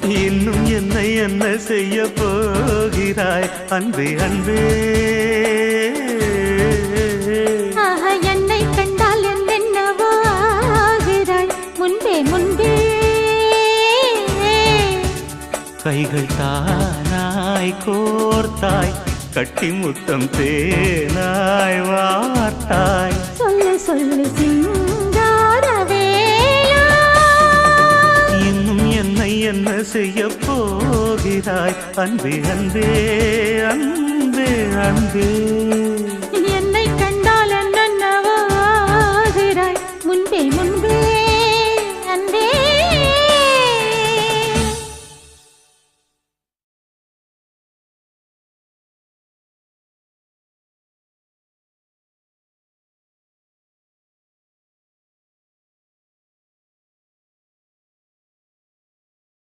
இன்னும் என்னை என்ன செய்ய போகிறாய் அன்பே அன்பே. என்னை கண்டால் என்னென்னவோ ஆகிறாய் முன்பே முன்பே. கைகள் தானாய் கோர்த்தாய் கட்டி முத்தம் தேனாய் வார்த்தாய். சொல்லு சொல்லு சிங்காரவேலா. இன்னும் என்னை என்ன செய்ய போகிறாய் அன்பே அன்பே அன்பே அன்பே. என்னை கண்டால் என்னென்னவோ ஆகிறாய் முன்பே முன்பே.